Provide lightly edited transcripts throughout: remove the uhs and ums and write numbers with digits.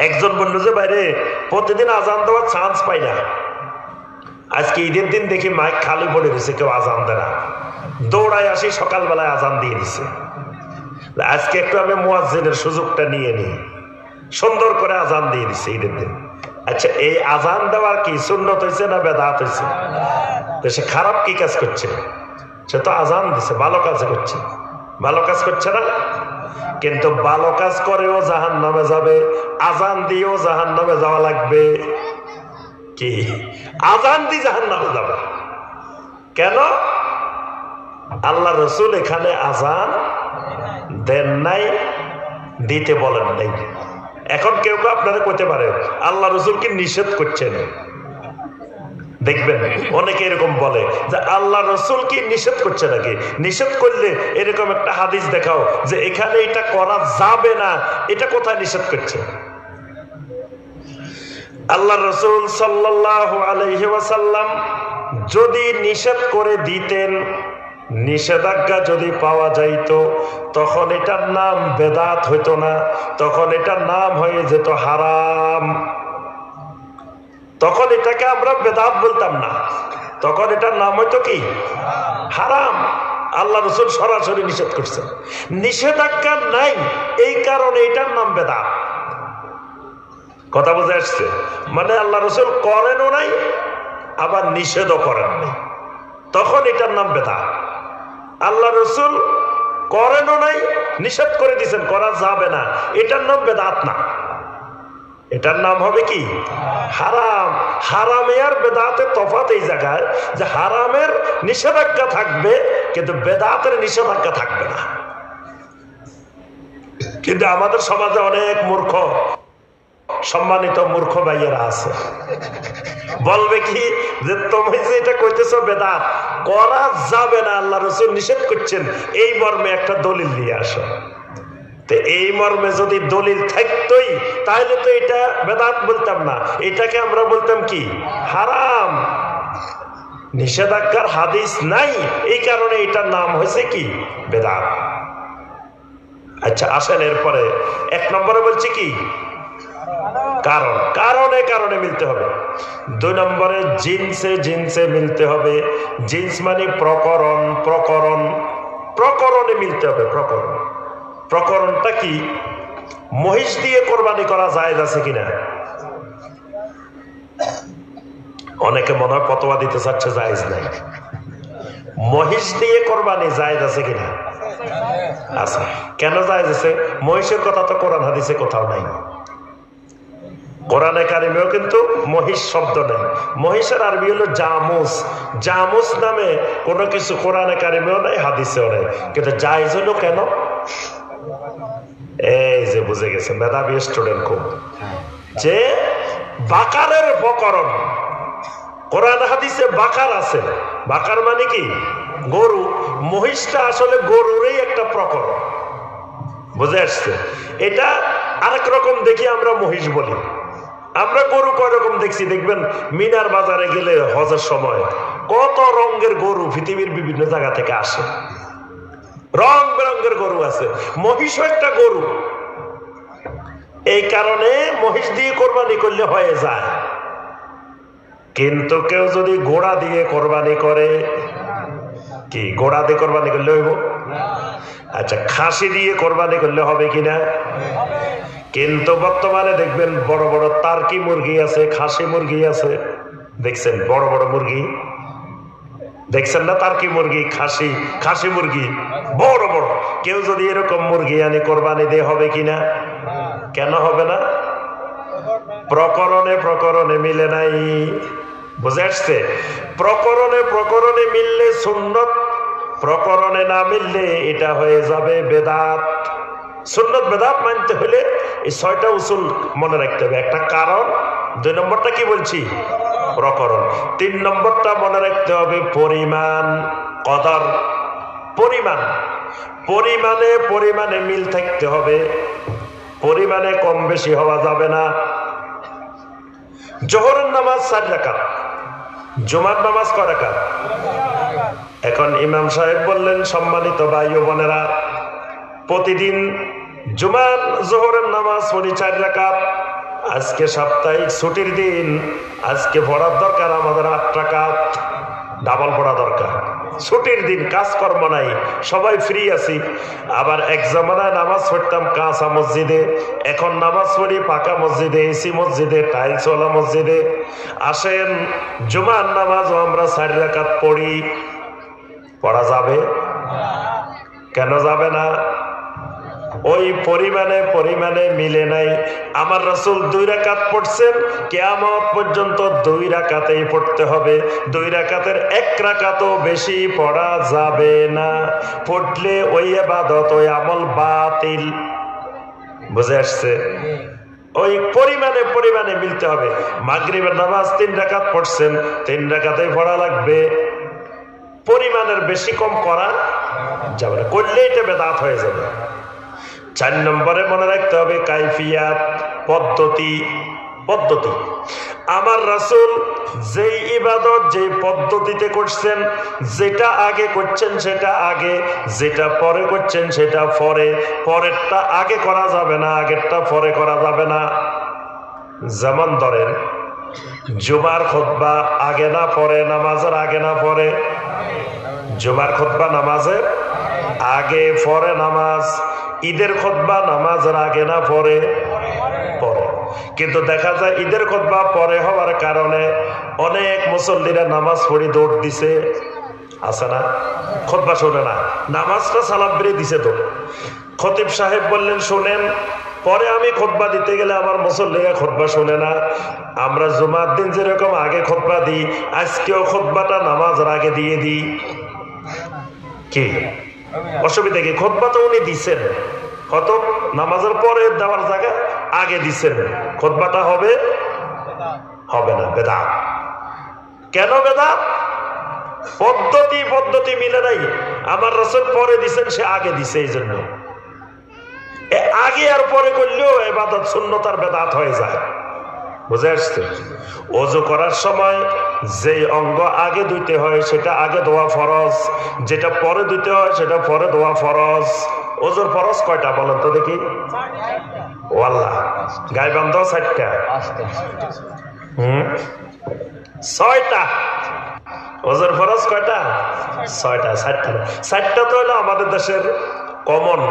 একজন বললো যে বাইরে প্রতিদিন আজান দেওয়ার চান্স পাই না, আজকে ঈদের দিন দেখি মাইক খালি পড়ে দিছে, কেউ আজান দেয় না, দৌড়ায় আসি সকালবেলায় আজান দিয়ে দিছে। আজকে একটু আমি মুয়াজ্জিনের সুযোগটা নিয়ে নিই, সুন্দর করে আজান দিয়ে দিছে ঈদের দিন। আচ্ছা, এই আজান দেওয়ার কি সুন্নত হয়েছে না বেদাত হয়েছে? তো সে খারাপ কি কাজ করছে? সে তো আজান দিছে, ভালো কাজ করছে, ভালো কাজ করছে না? কিন্তু ভালো কাজ করেও জাহান্নামে যাবে, আজান দিয়েও জাহান্নামে যাওয়া লাগবে। কি আজান দিয়ে জাহান্নামে যাবে কেন? আল্লাহ রসুল এখানে আজান দেন নাই, দিতে বলেন নাই। এখন কেউ কেউ আপনারা কইতে পারে আল্লাহ রসুল কি নিষেধ করছেন? দেখবেন অনেকে এরকম বলে যে আল্লাহ রসুল কি নিষেধ করছে নাকি? নিষেধ করলে এরকম একটা হাদিস দেখাও যে এখানে এটা করা যাবে না, এটা কোথায় নিষেধ করছে? আল্লাহ রসুল সাল্লাল্লাহু আলাইহি ওয়াসাল্লাম যদি নিষেধ করে দিতেন, নিষেধাজ্ঞা যদি পাওয়া যাইত, তখন এটার নাম বেদাত হইতো না, তখন এটার নাম হয়ে যেত হারাম। তখন এটাকে আমরা বেদাত বলতাম না, তখন এটার নাম হইতো কি? হারাম। আল্লাহ রসুল সরাসরি নিষেধ করছেন, নিষেধাজ্ঞা নাই, এই কারণে এটার নাম বেদাত। কথা বুঝে আসছে? মানে আল্লাহ রসুল করেনও নাই, আবার নিষেধও করেন নাই, তখন এটার নাম বেদাত। আল্লাহ রসুল করেনও নাই, নিষেধ করে দিয়েছেন করা যাবে না, এটার নাম বেদাত না, এটার নাম হবে কি? হারাম। হারামে আর বেদাতের তফাৎ এই জায়গায় যে হারামের নিষেধাজ্ঞা থাকবে কিন্তু বেদাতের নিষেধাজ্ঞা থাকবে না। কিন্তু আমাদের সমাজে অনেক মূর্খ, সম্মানিত মূর্খ ভাইয়েরা আছে, বলবে কি যে তুমি যে এটা কইতেছো বেদাত, করা যাবে না, আল্লাহ রসুল নিষেধ করছেন, এই মর্মে একটা দলিল নিয়ে আসো। তো এই মর্মে যদি দলিল থাকতোই তাহলে তো এটা বেদাত বলতাম না, এটাকে আমরা বলতাম কি? হারাম। নিষেধাজ্ঞার হাদিস নাই, এই কারণে এটার নাম হয়েছে কি? বেদাত। আচ্ছা আসেন, এরপরে এক নম্বরে বলছি কি? কারণ, কারণে কারণে মিলতে হবে। দুই নম্বরে জিনসে জিনসে মিলতে হবে। জিনস মানে প্রকরণ, প্রকরণ, প্রকরণে মিলতে হবে। প্রকরণ, প্রকরণটা কি? মহিষ দিয়ে কোরবানি করা জায়েজ আছে কিনা? অনেকে মনে হয় ফতোয়া দিতে চাচ্ছে জায়েজ নাই। মহিষ দিয়ে কোরবানি জায়েজ আছে কিনা? আচ্ছা, কেন জায়েজ আছে? মহিষের কথা তো কোরআন হাদিসে কোথাও নাই, কোরআনে কারিমেও কিন্তু মহিষ শব্দ নেই। মহিষের আরবি হলো জামুস। জামুস নামে কোনো কিছু কোরআনে কারিমেও নাই, হাদিসেও নেই, কিন্তু জায়েজ হলো কেন? এই যে বুঝে গেছে মেধাবী স্টুডেন্ট খুব, যে বাকারের প্রকরণ। কোরআন হাদিসে বাকার আছে, বাকার মানে কি? গরু। মহিষটা আসলে গরুরই একটা প্রকরণ, বুঝে আসছে? এটা আরেক রকম দেখি আমরা মহিষ বলি, আমরা গরু কয় রকম দেখছি। দেখবেন মিনার বাজারে গেলে হজের সময় কত রঙের গরু পৃথিবীর বিভিন্ন জায়গা থেকে আসে, রং বেরঙের গরু আছে, মহিষও একটা গরু। এই কারণে মহিষ দিয়ে কোরবানি করলে হয়ে যায়। কিন্তু কেউ যদি ঘোড়া দিয়ে কোরবানি করে, কি ঘোড়া দিয়ে কোরবানি করলে হইব? আচ্ছা, খাসি দিয়ে কোরবানি করলে হবে কিনা? কিন্তু বর্তমানে দেখবেন বড় বড় টার্কি মুরগি আছে, খাসি মুরগি আছে, দেখছেন? বড় বড় মুরগি দেখছেন না? টার্কি মুরগি, খাসি, খাসি মুরগি বড় বড়। কেউ যদি এরকম মুরগি আনি কোরবানি দিয়ে হবে কিনা? কেন হবে না? প্রকরণে প্রকরণে মিলে নাই, বুঝে আসছে? প্রকরণে প্রকরণে মিললে সুন্নত, প্রকরণে না মিললে এটা হয়ে যাবে বেদাত। সুন্নত বেদাত মানতে হলে এই 6টা উসুল মনে রাখতে হবে। একটা কারণ, 2 নম্বরটা কি বলছি? প্রকরণ। 3 নম্বরটা মনে রাখতে হবে পরিমাণ, কদর, পরিমাণ। পরিমাণে পরিমাণে মিল থাকতে হবে, পরিমাণে কম বেশি হওয়া যাবে না। জোহরের নামাজ 4 রাকাত, জুমার নামাজ কয় রাকাত? এখন ইমাম সাহেব বললেন, সম্মানিত ভাই ও বোনেরা, প্রতিদিন জুমার জোহরের নামাজ পড়ি 4 রাকাত, আজকে সাপ্তাহিক ছুটির দিন, আজকে পড়ার দরকার আমাদের 8 রাকাত ডাবল পড়া দরকার। ছুটির দিন, কাজকর্ম নাই, সবাই ফ্রি আছি। আবার এক জামানায় নামাজ পড়তাম কাঁচা মসজিদে, এখন নামাজ পড়ি পাকা মসজিদে, এসি মসজিদে, টাইলসওয়ালা মসজিদে। আসেন জুমার নামাজও আমরা 4 রাকাত পড়ি। পড়া যাবে? কেন যাবে না? ওই পরিমাণে মিলে নাই। আমার রাসূল 2 রাকাত পড়ছেন, কিয়ামত পর্যন্ত 2 রাকাতেই পড়তে হবে। 2 রাকাতের 1 রাকাতও বেশি পড়া যাবে না। পড়লে ওই ইবাদত, ওই আমল বাতিল। বুঝে আসছে? ওই পরিমাণে মিলতে হবে। মাগরিবের নামাজ 3 রাকাত পড়ছেন, 3 রাকাতেই পড়া লাগবে। পরিমাণের বেশি কম করা যাবে না, করলে এটা বেদাত হয়ে যাবে। 4 নম্বরে মনে রাখতে হবে কাইফিয়াত, পদ্ধতি। আমার রাসূল যেই ইবাদত যেই পদ্ধতিতে করছেন, যেটা আগে করছেন সেটা আগে, যেটা পরে করছেন সেটা পরে। পরেরটা আগে করা যাবে না, আগেরটা পরে করা যাবে না। যেমন ধরেন জুমার খুতবা আগে না পরে, নামাজের আগে না পরে? জুমার খুতবা নামাজের আগে, পরে নামাজ। ঈদের খুতবা নামাজের আগে না পরে? পরে। কিন্তু দেখা যায় ঈদের খুতবা পরে হওয়ার কারণে অনেক মুসল্লিরা নামাজ পড়ি দৌড় দিছে, আছে না? খুতবা শুনে না, নামাজটা সালাম বেড়ে দিছে। তো খতিব সাহেব বললেন শুনেন, পরে আমি খুতবা দিতে গেলে আমার মুসল্লিরা খুতবা শুনে না। আমরা জুমার দিন যেরকম আগে খুতবা দিই, আজকেও খুতবাটা নামাজের আগে দিয়ে দিই। কি অসুবিধা কি? খুতবা তো উনি দিচ্ছেন, কত নামাজের পরে দেওয়ার জায়গা আগে দিচ্ছেন, খুতবাটা হবে না, বেদাত। কেন বেদাত? পদ্ধতি মিলে নাই। আমার রাসূল পরে দিচ্ছেন, সে আগে দিছে, এই জন্য আগে আর পরে করলেও ইবাদত সুন্নত আর বেদাত হয়ে যায়। বুঝে আসছে? ওযু করার সময় যে অঙ্গ আগে ধুইতে হয় সেটা আগে ধোয়া ফরজ, যেটা পরে ধুইতে হয় সেটা পরে ধোয়া ফরজ। ওযুর ফরজ কয়টা বলেন তো দেখি? ওয়াল্লাহ, গায়বান্ধ 4টা, 6টা। ওযুর ফরজ কয়টা? 6টা। 4টা তো হলো আমাদের দেশের কমন,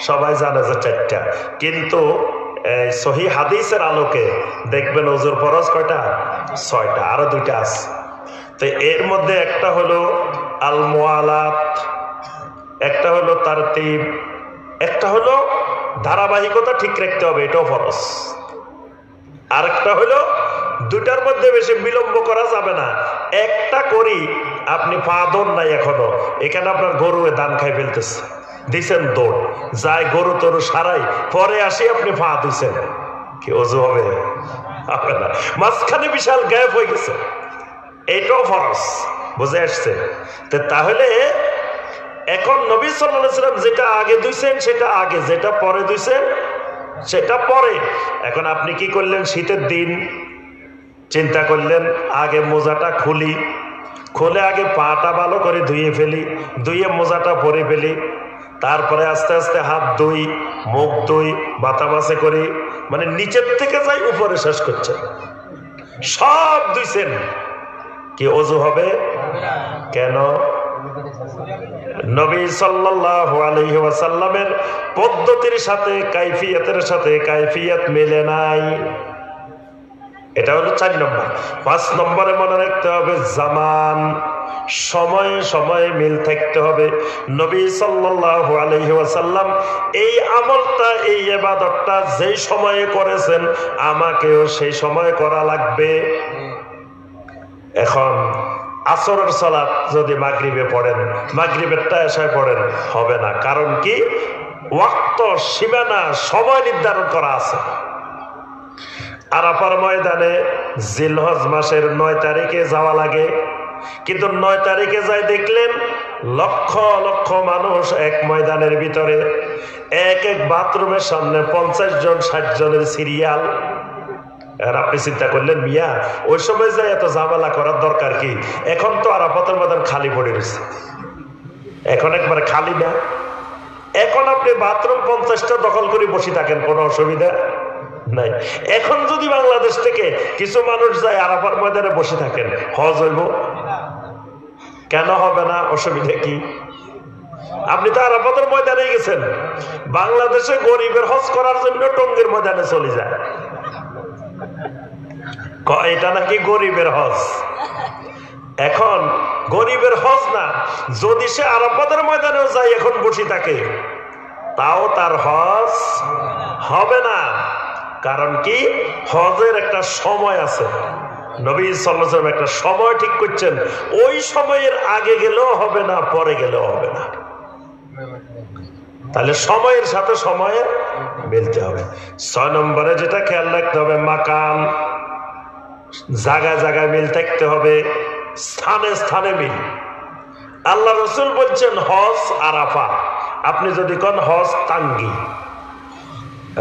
সবাই জানে যে 4টা। কিন্তু সহি হাদিসের আলোকে দেখবেন ওযুর ফরজ কয়টা? 6টা, আরো 2টা আছে। তো এর মধ্যে একটা হলো আল মুআলাত, একটা হলো তারতিব, একটা হলো ধারাবাহিকতা ঠিক রাখতে হবে, এটাও ফরজ। আরেকটা হলো 2টার মধ্যে বেশি বিলম্ব করা যাবে না। একটা করি আপনি পা দৌড় নাই এখনো, এখানে আপনার গরু ধান খাই ফেলতেছে, দিছেন দৌড়, যায় গরু তরু সারাই, পরে আসি আপনি পা দিছেন, কি ওযু হবে? হবে না। মাঝখানে বিশাল গ্যাপ হয়ে গেছে, এটাও ফরজ। বুঝে আসছে? তাহলে এখন নবী সাল্লাল্লাহু আলাইহি ওয়াসাল্লাম যেটা আগে ধুইছেন সেটা আগে, যেটা পরে ধুইছেন সেটা পরে। এখন আপনি কি করলেন? শীতের দিন চিন্তা করলেন আগে মোজাটা খুলে আগে পাটা ভালো করে ধুয়ে ফেলি, ধুয়ে মোজাটা পরে ফেলি, তারপরে আস্তে আস্তে হাত ধুই, মুখ ধুই, বাতাবাসে করি, মানে নিচের থেকে যাই উপরে শেষ করছেন, সব ধুইছেন, কি ওযু হবে? কেন? নবী সাল্লাল্লাহু আলাইহি ওয়াসাল্লামের পদ্ধতির সাথে কাইফিয়াতের সাথে কাইফিয়াত মেলে নাই। এটা হলো 4 নম্বর। 5 নম্বরে মনে রাখতে হবে জামান, সময়ে সময়ে মিল থাকতে হবে। নবী সাল্লাল্লাহু আলাইহি ওয়াসাল্লাম এই আমলটা, এই ইবাদতটা যেই সময়ে করেছেন আমাকেও সেই সময়ে করা লাগবে। এখন আসরের সালাত যদি মাগরিবে পড়েন, মাগরিবেরটা এশায় পড়েন, হবে না। কারণ কি? ওয়াক্ত, সীমানা, সময় নির্ধারণ করা আছে। আরাফার ময়দানে জিলহজ মাসের 9 তারিখে যাওয়া লাগে, কিন্তু 9 তারিখে যাই দেখলেন লক্ষ লক্ষ মানুষ এক ময়দানের ভিতরে, এক বাথরুমের সামনে 50 জন 60 জনের সিরিয়াল। আর আপনি চিন্তা করলেন মিয়া ওই সময় যাই এত ঝামেলা করার দরকার কি? এখন তো আরাফাতের ময়দান খালি পড়ে রয়েছে, এখন একবার খালি না। এখন আপনি বাথরুম 50টা দখল করে বসে থাকেন, কোনো অসুবিধা নাই। এখন যদি বাংলাদেশ থেকে কিছু মানুষ যায় আরাফার ময়দানে বসে থাকেন, হজ হইব? কেন হবে না? অসুবিধা কি? আপনি তো আরাফাতের ময়দানে গেছেন। বাংলাদেশে গরিবের হজ করার জন্য টঙ্গীর ময়দানে চলে যায়, এটা নাকি গরিবের হজ। এখন গরিবের হজ না, যদি সে আরাফাতের ময়দানেও যায় এখন বসে থাকে, তাও তার হজ হবে না। কারণ কি? হজের একটা সময় আছে। নবী সাল্লাল্লাহু আলাইহি ওয়াসাল্লাম একটা সময় ঠিক করছেন, ওই সময়ের আগে গেলেও হবে না, পরে গেলেও হবে না। তাহলে সময়ের সাথে সময়ে মিলতে হবে। 6 নম্বরে যেটা খেয়াল রাখতে হবে, মাকাম, জায়গায় জায়গায় মিল থাকতে হবে, স্থানে স্থানে মিল। আল্লাহ রসুল বলছেন হজ আরাফা, আপনি যদি কোন হজ টাঙ্গি।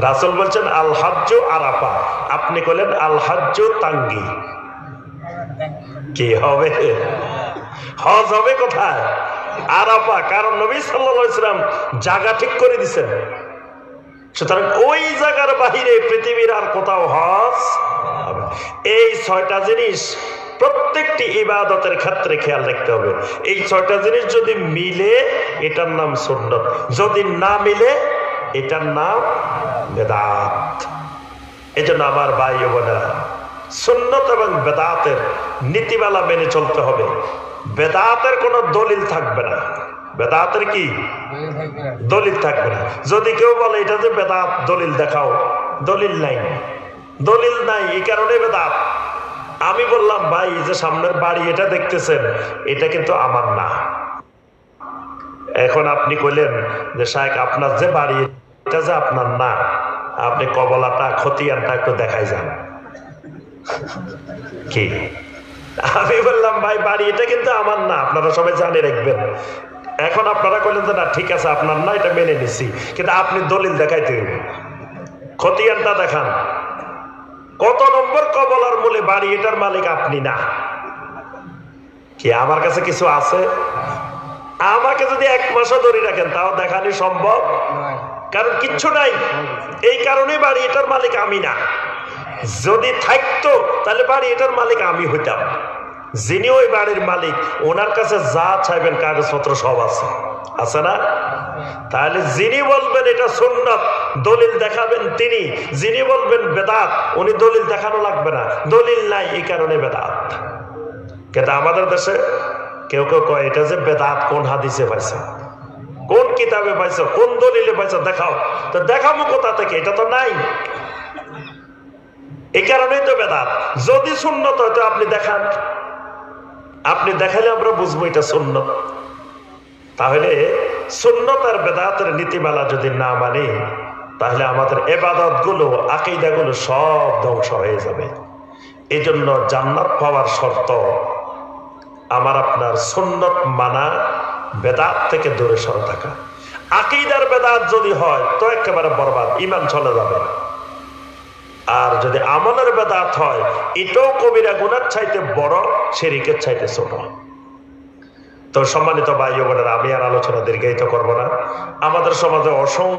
রাসূল বলছেন আল হাজ্জু আরাফা, আপনি বলেন আল হাজ্জু টাঙ্গি। কি হবে? হজ হবে কোথায়? আরাফা। কারণ নবী সাল্লাল্লাহু আলাইহি ওয়াসাল্লাম জায়গা ঠিক করে দিয়েছেন। সুতরাং ওই জায়গার বাহিরে পৃথিবীর আর কোথাও হজ হবে। এই 6টা জিনিস প্রত্যেকটি ইবাদতের ক্ষেত্রে খেয়াল রাখতে হবে। এই 6টা জিনিস যদি মিলে এটার নাম সুন্নাত, যদি না মিলে এটার নাম বেদাত। এজন্য আমার ভাই ও বোনেরা, সুন্নাত এবং বেদাতের নীতিমালা মেনে চলতে হবে। বেদাতের কোনো দলিল থাকবে না। বেদাতের কি দলিল থাকবে না। যদি কেউ বলে এটা যে বেদাত, দলিল দেখাও, দলিল নাই, দলিল নাই, এই কারণে বেদাত। আমি বললাম ভাই যে সামনের বাড়ি এটা দেখতেছেন, এটা কিন্তু আমার না। এখন আপনি কইলেন যে শাইখ আপনার যে বাড়ি এটা যে আপনার না, আপনি কবলাটা খতিয়ানটা একটু দেখাই যান। কি? আমি বললাম ভাই বাড়ি এটা কিন্তু আমার না, আপনারা সবাই জানে রাখবেন। এখন আপনারা কইলেন যে না ঠিক আছে আপনার না, এটা মেনে নিছি, কিন্তু আপনি দলিল দেখাইতে হবে, খতিয়ানটা দেখান। কত নম্বর কবলার মূলে বাড়ি এটার মালিক আপনি না? কি আমার কাছে কিছু আছে? আমাকে যদি 1 মাসও ধরে রাখেন তাও দেখানি সম্ভব, কারণ কিচ্ছু নাই। এই কারণে বাড়ি এটার মালিক আমি না। যদি থাকতো তাহলে বাড়ি এটার মালিক আমি হইতাম। যিনি ওই বাড়ির মালিক, ওনার কাছে যা চাইবেন কাগজপত্র সব আছে, আছে না? তাহলে যিনি বলবেন এটা সুন্নাত, দলিল দেখাবেন তিনি। যিনি বলবেন বেদাত, উনি দলিল দেখানো লাগবে না, দলিল নাই এই কারণে বেদাত। কিন্তু আমাদের দেশে কেউ কেউ কয় এটা যে বেদাত কোন হাদিসে পাইছে, কোন কিতাবে পাইছো, কোন দলিলে পাইছো, দেখাও। তো দেখাবো কোথা থেকে? এটা তো নাই। এই কারণেই তো বেদাত। যদি সুন্নত হয়তো আপনি দেখান, আপনি দেখালে আমরা বুঝবো এটা সুন্নত। তাহলে সুন্নত আর বেদাতের নীতিমালা যদি না মানি, তাহলে আমাদের ইবাদত গুলো, আকীদা গুলো সব ধ্বংস হয়ে যাবে। এই জন্য জান্নাত পাওয়ার শর্ত আমার আপনার সুন্নত মানা, বেদাত থেকে দূরে সরে থাকা। আকীদার বেদাত যদি হয় তো একেবারে বরবাদ, ঈমান চলে যাবে। আর যদি আমলের বেদাত হয়, এটাও কবিরা গুনার চাইতে বড়, শিরকের চাইতে ছোট। তো সম্মানিত ভাই ও বোনেরা, আমি আর আলোচনা দীর্ঘায়িত করব না। আমাদের সমাজে অসংখ্য